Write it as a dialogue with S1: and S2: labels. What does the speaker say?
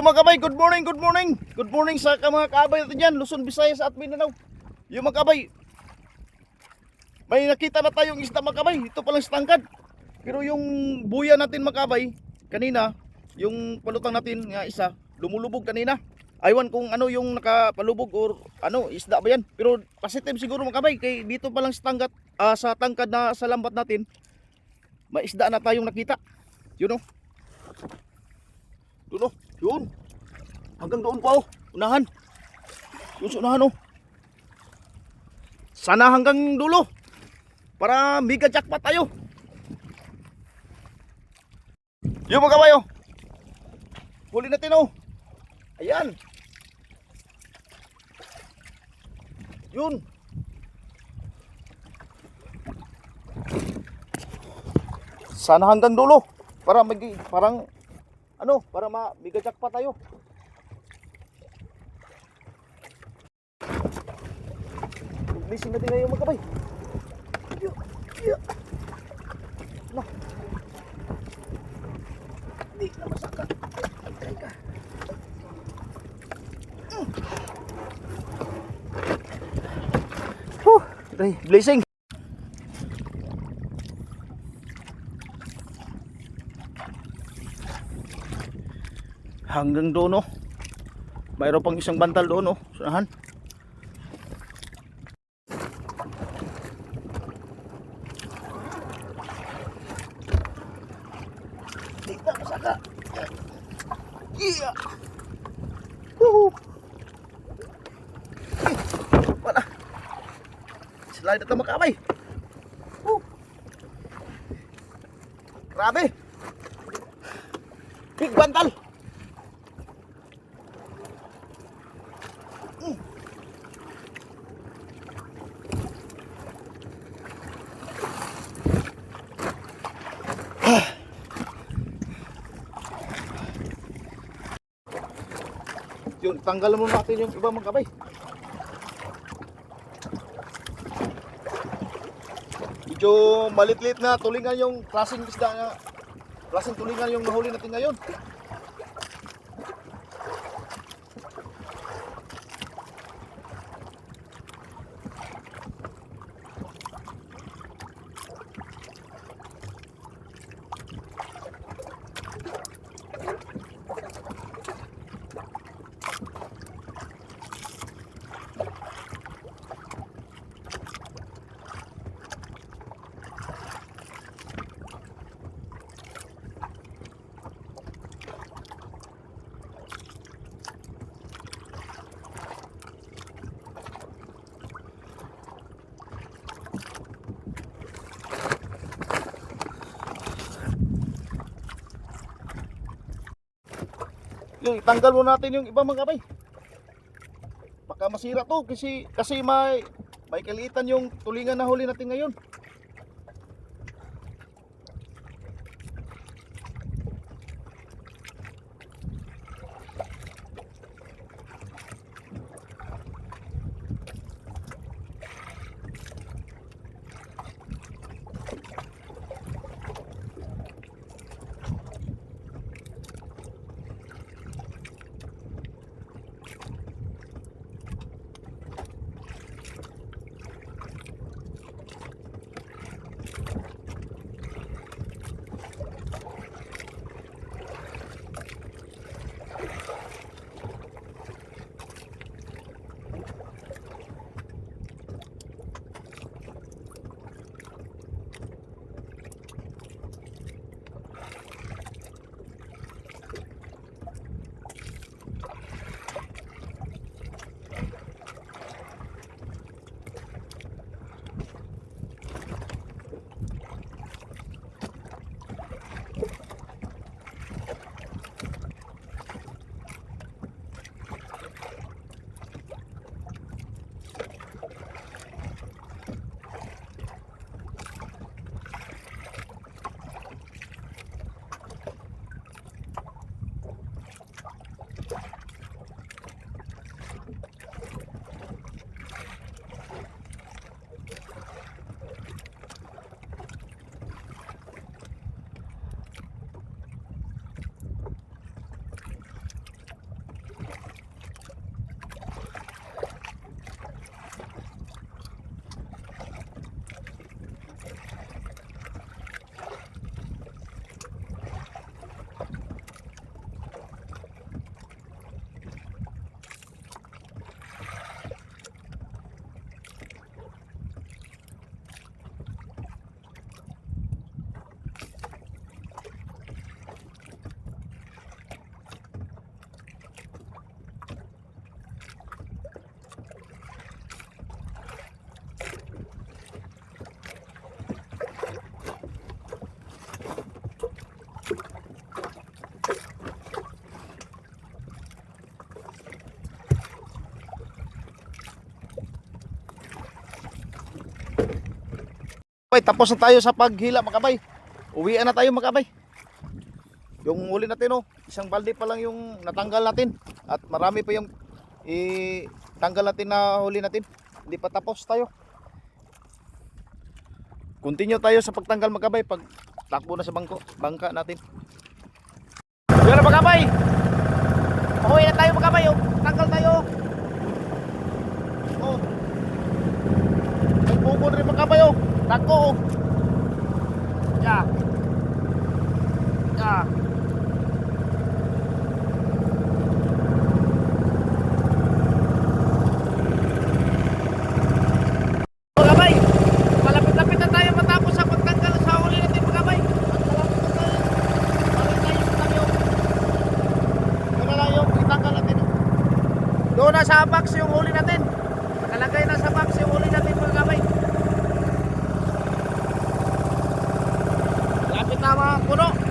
S1: mga kabay, good morning, good morning. Good morning sa mga kabay natin dyan, Luzon, Visayas at Mindanao. Yung mga kabay, may nakita na tayong isda mga kabay. Ito palang stangkad. Pero yung buya natin mga kabay, kanina, yung palutang natin nga isa, lumulubog kanina. Aywan kung ano yung nakapalubog or ano, isda ba yan. Pero positive siguro mga kabay, kay dito palang stangkad, sa tangkad na sa lambat natin, may isda na tayong nakita. Yun o. Doon o. Yun. Hanggang doon pa o. Unahan. Yun sa unahan o. Sana hanggang dulo. Para mega jackpot tayo. Yun mga kabayo. Huli natin o. Ayan. Yun. Sana hanggang dulo. Para parang ano, para mega jackpot tayo. Blessing natin ngayon mga kabay. No. Hindi na masaka. Ay ka. Blessing. Hanggang doon, no. Mayroon pang isang bantal doon, no. Sunahan. Dito masaka. Yeah. Woohoo. Wala. Slide ito makabay. Grabe. Big bantal. Yun, tanggalan muna natin yung iba mga kabay. Medyo malit-lit na tulingan yung klaseng isda na, klaseng tulingan yung nahuli natin ngayon. Yung itanggal mo natin yung iba mga kabay. Baka masira to kasi may kaliitan yung tulingan na huli natin ngayon. Tapos na tayo sa paghila mga kabay. Uwian na tayo mga kabay. Yung huli natin oh, isang balde pa lang yung natanggal natin. At marami pa yung tanggal natin na huli natin. Hindi pa tapos tayo. Continue tayo sa pagtanggal mga kabay pag takbo na sa bangka natin. Yun na mga kabay. Uwi na tayo mga kabay oh. Tanggal tayo. Oh. May bukod rin mga kabay oh. Tako oh. Ya. Ya. Mga kabay, malapit-lapit na tayo matapos sa pagtanggal sa huli natin mga kabay. At malapit na tayo. Balik tayo sa tayo. Yun na lang yung itanggal natin. Doon na sa box yung huli natin. Nakalagay na sa box yung huli natin mga kabay. Lapit na mga puno.